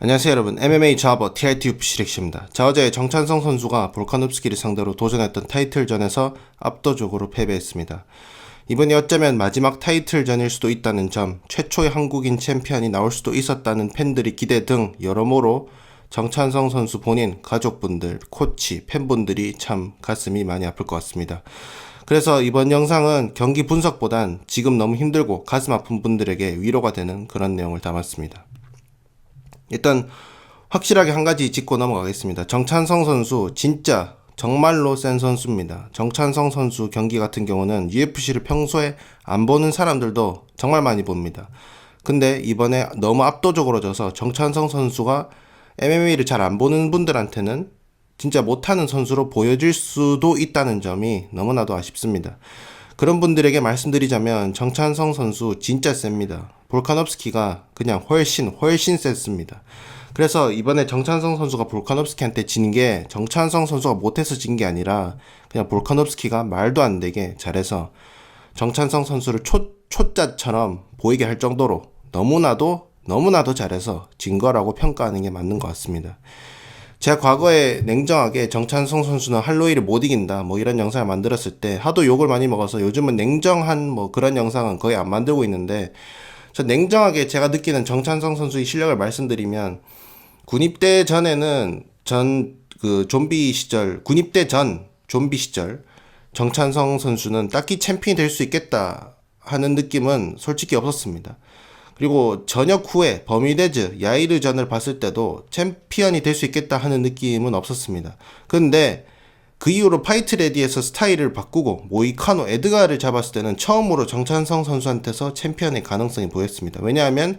안녕하세요 여러분, MMA 좌버 TRT UFC 자, 어제 정찬성 선수가 볼카nov스키를 상대로 도전했던 타이틀전에서 압도적으로 패배했습니다. 이번이 어쩌면 마지막 타이틀전일 수도 있다는 점, 최초의 한국인 챔피언이 나올 수도 있었다는 팬들의 기대 등 여러모로 정찬성 선수 본인, 가족분들, 코치, 팬분들이 참 가슴이 많이 아플 것 같습니다. 그래서 이번 영상은 경기 분석보단 지금 너무 힘들고 가슴 아픈 분들에게 위로가 되는 그런 내용을 담았습니다. 일단 확실하게 한 가지 짚고 넘어가겠습니다. 정찬성 선수 진짜 정말로 센 선수입니다. 정찬성 선수 경기 같은 경우는 UFC를 평소에 안 보는 사람들도 정말 많이 봅니다. 근데 이번에 너무 압도적으로 져서 정찬성 선수가 MMA를 잘 안 보는 분들한테는 진짜 못하는 선수로 보여질 수도 있다는 점이 너무나도 아쉽습니다. 그런 분들에게 말씀드리자면 정찬성 선수 진짜 셉니다. 볼카nov스키가 그냥 훨씬 셌습니다. 그래서 이번에 정찬성 선수가 볼카nov스키한테 진 게 정찬성 선수가 못해서 진 게 아니라 그냥 볼카nov스키가 말도 안 되게 잘해서 정찬성 선수를 초짜처럼 보이게 할 정도로 너무나도 잘해서 진 거라고 평가하는 게 맞는 것 같습니다. 제가 과거에 냉정하게 정찬성 선수는 할로이를 못 이긴다 뭐 이런 영상을 만들었을 때 하도 욕을 많이 먹어서 요즘은 냉정한 뭐 그런 영상은 거의 안 만들고 있는데, 저 냉정하게 제가 느끼는 정찬성 선수의 실력을 말씀드리면, 군입대 전에는 군입대 전 좀비 시절 정찬성 선수는 딱히 챔피언이 될 수 있겠다 하는 느낌은 솔직히 없었습니다. 그리고 전역 후에 버뮤데즈, 야이르전을 봤을 때도 챔피언이 될 수 있겠다 하는 느낌은 없었습니다. 근데 그 이후로 파이트 레디에서 스타일을 바꾸고 모이카노, 에드가를 잡았을 때는 처음으로 정찬성 선수한테서 챔피언의 가능성이 보였습니다. 왜냐하면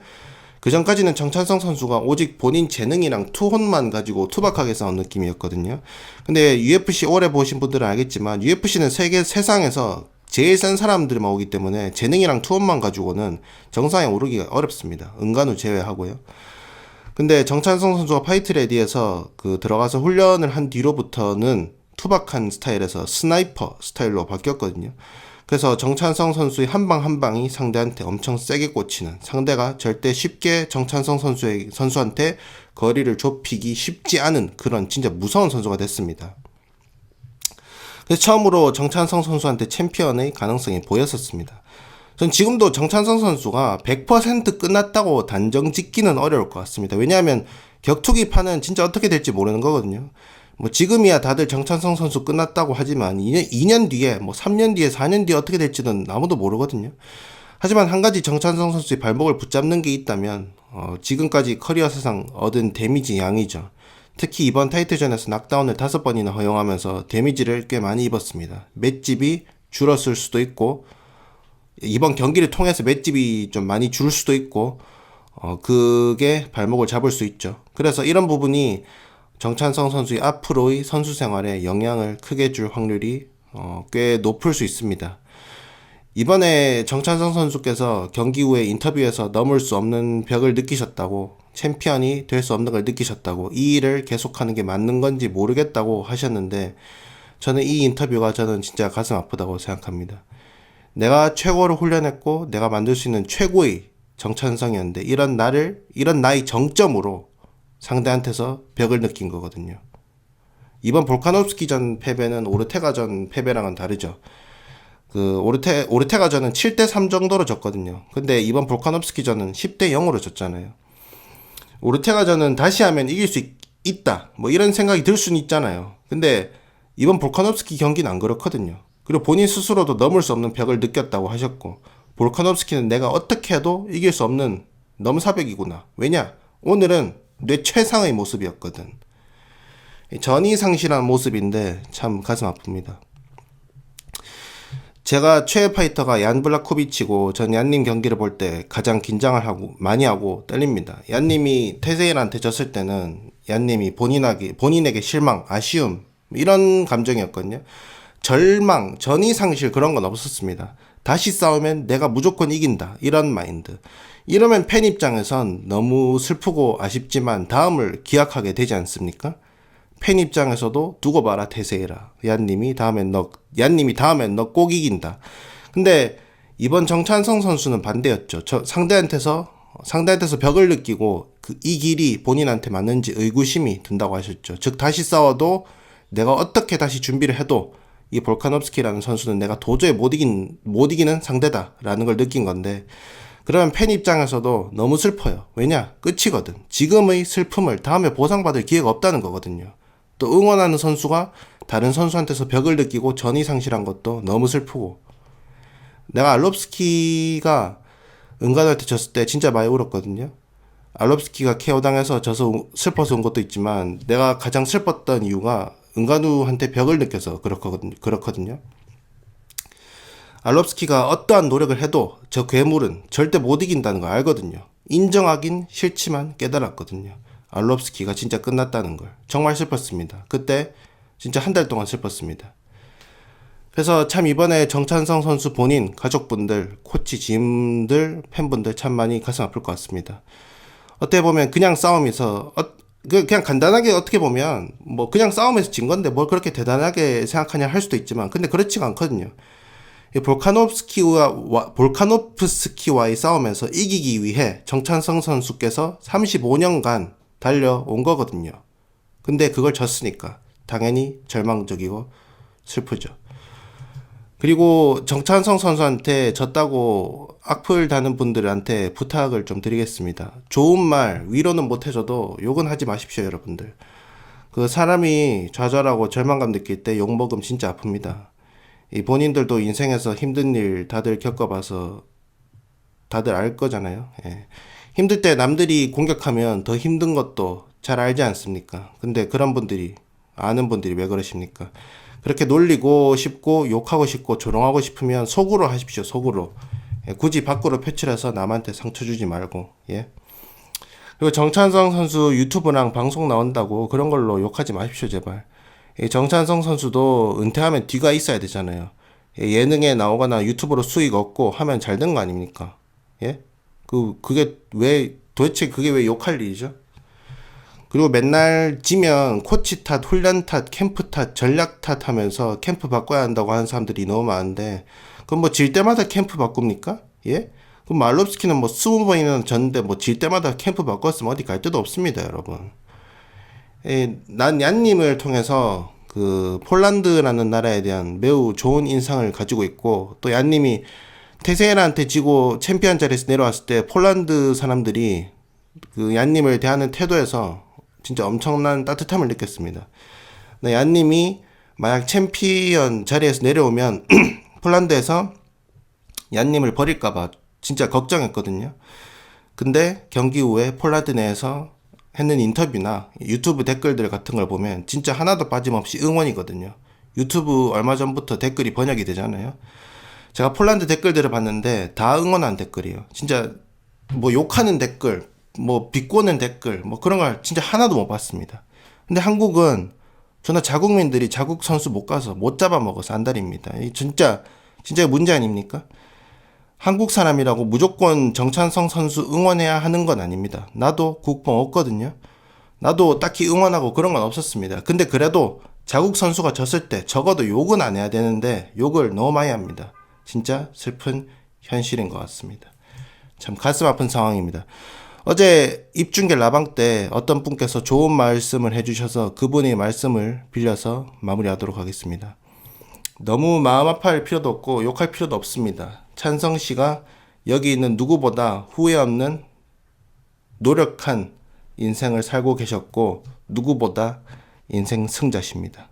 그 전까지는 정찬성 선수가 오직 본인 재능이랑 투혼만 가지고 투박하게 싸운 느낌이었거든요. 근데 UFC 오래 보신 분들은 알겠지만 UFC는 세상에서 제일 센 사람들만 오기 때문에 재능이랑 투혼만 가지고는 정상에 오르기가 어렵습니다. 은간우 제외하고요. 근데 정찬성 선수가 파이트 레디에서 들어가서 훈련을 한 뒤로부터는 투박한 스타일에서 스나이퍼 스타일로 바뀌었거든요. 그래서 정찬성 선수의 한 방 한 방이 상대한테 엄청 세게 꽂히는, 상대가 절대 쉽게 정찬성 선수한테 거리를 좁히기 쉽지 않은 그런 진짜 무서운 선수가 됐습니다. 그래서 처음으로 정찬성 선수한테 챔피언의 가능성이 보였었습니다. 전 지금도 정찬성 선수가 100% 끝났다고 단정 짓기는 어려울 것 같습니다. 왜냐하면 격투기판은 진짜 어떻게 될지 모르는 거거든요. 뭐 지금이야 다들 정찬성 선수 끝났다고 하지만 2년 뒤에, 뭐 3년 뒤에, 4년 뒤에 어떻게 될지는 아무도 모르거든요. 하지만 한 가지 정찬성 선수의 발목을 붙잡는 게 있다면 지금까지 커리어사상 얻은 데미지 양이죠. 특히 이번 타이틀전에서 낙다운을 5번이나 허용하면서 데미지를 꽤 많이 입었습니다. 맷집이 줄었을 수도 있고, 이번 경기를 통해서 맷집이 좀 많이 줄 수도 있고, 그게 발목을 잡을 수 있죠. 그래서 이런 부분이 정찬성 선수의 앞으로의 선수 생활에 영향을 크게 줄 확률이 꽤 높을 수 있습니다. 이번에 정찬성 선수께서 경기 후에 인터뷰에서 넘을 수 없는 벽을 느끼셨다고, 챔피언이 될 수 없는 걸 느끼셨다고, 이 일을 계속하는 게 맞는 건지 모르겠다고 하셨는데, 저는 이 인터뷰가 저는 진짜 가슴 아프다고 생각합니다. 내가 최고로 훈련했고 내가 만들 수 있는 최고의 정찬성이었는데 이런 나의 정점으로 상대한테서 벽을 느낀 거거든요. 이번 볼카nov스키 전 패배는 오르테가 전 패배랑은 다르죠. 오르테가 전은 7대3 정도로 졌거든요. 근데 이번 볼카nov스키 전은 10대0으로 졌잖아요. 오르테가 전은 다시 하면 이길 수 있다, 뭐 이런 생각이 들 수는 있잖아요. 근데 이번 볼카nov스키 경기는 안 그렇거든요. 그리고 본인 스스로도 넘을 수 없는 벽을 느꼈다고 하셨고, 볼카nov스키는 내가 어떻게 해도 이길 수 없는 넘사벽이구나. 왜냐? 오늘은 내 최상의 모습이었거든. 전이 상실한 모습인데 참 가슴 아픕니다. 제가 최애 파이터가 얀 블라코비치고, 전 얀님 경기를 볼 때 가장 긴장을 많이 하고 떨립니다. 얀님이 테세일한테 졌을 때는 얀님이 본인에게 실망, 아쉬움 이런 감정이었거든요. 절망, 전이 상실 그런 건 없었습니다. 다시 싸우면 내가 무조건 이긴다, 이런 마인드. 이러면 팬 입장에선 너무 슬프고 아쉽지만 다음을 기약하게 되지 않습니까? 팬 입장에서도 두고 봐라 테세이라, 얀님이 다음엔 너 꼭 이긴다. 근데 이번 정찬성 선수는 반대였죠. 상대한테서 벽을 느끼고 이 길이 본인한테 맞는지 의구심이 든다고 하셨죠. 즉 다시 싸워도 내가 어떻게 다시 준비를 해도 이 볼카nov스키라는 선수는 내가 도저히 못 이기는 상대다라는 걸 느낀 건데, 그러면 팬 입장에서도 너무 슬퍼요. 왜냐? 끝이거든. 지금의 슬픔을 다음에 보상받을 기회가 없다는 거거든요. 또 응원하는 선수가 다른 선수한테서 벽을 느끼고 전의 상실한 것도 너무 슬프고, 내가 알롭스키가 은간우한테 졌을 때 진짜 많이 울었거든요. 알롭스키가 KO 당해서 져서 슬퍼서 온 것도 있지만, 내가 가장 슬펐던 이유가 은간우한테 벽을 느껴서 그렇거든요. 알롭스키가 어떠한 노력을 해도 저 괴물은 절대 못 이긴다는 걸 알거든요. 인정하긴 싫지만 깨달았거든요. 알롭스키가 진짜 끝났다는 걸. 정말 슬펐습니다. 그때 진짜 한 달 동안 슬펐습니다. 그래서 참 이번에 정찬성 선수 본인, 가족분들, 코치, 짐들, 팬분들 참 많이 가슴 아플 것 같습니다. 어떻게 보면 그냥 싸움에서 그냥 간단하게 어떻게 보면 뭐 그냥 싸움에서 진 건데 뭘 그렇게 대단하게 생각하냐 할 수도 있지만, 근데 그렇지가 않거든요. 볼카노프스키와의 싸움에서 이기기 위해 정찬성 선수께서 35년간 달려온 거거든요. 근데 그걸 졌으니까 당연히 절망적이고 슬프죠. 그리고 정찬성 선수한테 졌다고 악플 다는 분들한테 부탁을 좀 드리겠습니다. 좋은 말, 위로는 못 해줘도 욕은 하지 마십시오, 여러분들. 그 사람이 좌절하고 절망감 느낄 때 욕먹으면 진짜 아픕니다. 이 본인들도 인생에서 힘든 일 다들 겪어봐서 다들 알 거잖아요. 예. 힘들 때 남들이 공격하면 더 힘든 것도 잘 알지 않습니까? 근데 그런 분들이, 아는 분들이 왜 그러십니까? 그렇게 놀리고 싶고 욕하고 싶고 조롱하고 싶으면 속으로 하십시오. 속으로. 예, 굳이 밖으로 표출해서 남한테 상처 주지 말고. 예. 그리고 정찬성 선수 유튜브랑 방송 나온다고 그런 걸로 욕하지 마십시오, 제발. 이 정찬성 선수도 은퇴하면 뒤가 있어야 되잖아요. 예능에 나오거나 유튜브로 수익 얻고 하면 잘 된 거 아닙니까? 예? 도대체 그게 왜 욕할 일이죠? 그리고 맨날 지면 코치 탓, 훈련 탓, 캠프 탓, 전략 탓 하면서 캠프 바꿔야 한다고 하는 사람들이 너무 많은데, 그럼 뭐 질 때마다 캠프 바꿉니까? 예? 그럼 말롭스키는 뭐 20번이나 졌는데 뭐 질 때마다 캠프 바꿨으면 어디 갈 데도 없습니다, 여러분. 난 얀님을 통해서 그 폴란드라는 나라에 대한 매우 좋은 인상을 가지고 있고, 또 얀님이 테세라한테 지고 챔피언 자리에서 내려왔을 때 폴란드 사람들이 그 얀님을 대하는 태도에서 진짜 엄청난 따뜻함을 느꼈습니다. 얀님이 만약 챔피언 자리에서 내려오면 폴란드에서 얀님을 버릴까봐 진짜 걱정했거든요. 근데 경기 후에 폴란드 내에서 했는 인터뷰나 유튜브 댓글들 같은 걸 보면 진짜 하나도 빠짐없이 응원이거든요. 유튜브 얼마 전부터 댓글이 번역이 되잖아요. 제가 폴란드 댓글들을 봤는데 다 응원한 댓글이에요. 진짜 뭐 욕하는 댓글, 뭐 비꼬는 댓글, 뭐 그런 걸 진짜 하나도 못 봤습니다. 근데 한국은 저는 자국민들이 자국 선수 못 가서 못 잡아먹어서 안달입니다. 진짜 문제 아닙니까? 한국 사람이라고 무조건 정찬성 선수 응원해야 하는 건 아닙니다. 나도 국뽕 없거든요. 나도 딱히 응원하고 그런 건 없었습니다. 근데 그래도 자국 선수가 졌을 때 적어도 욕은 안 해야 되는데 욕을 너무 많이 합니다. 진짜 슬픈 현실인 것 같습니다. 참 가슴 아픈 상황입니다. 어제 입중계 라방 때 어떤 분께서 좋은 말씀을 해주셔서 그분의 말씀을 빌려서 마무리하도록 하겠습니다. 너무 마음 아파할 필요도 없고 욕할 필요도 없습니다. 찬성 씨가 여기 있는 누구보다 후회 없는 노력한 인생을 살고 계셨고 누구보다 인생 승자십니다.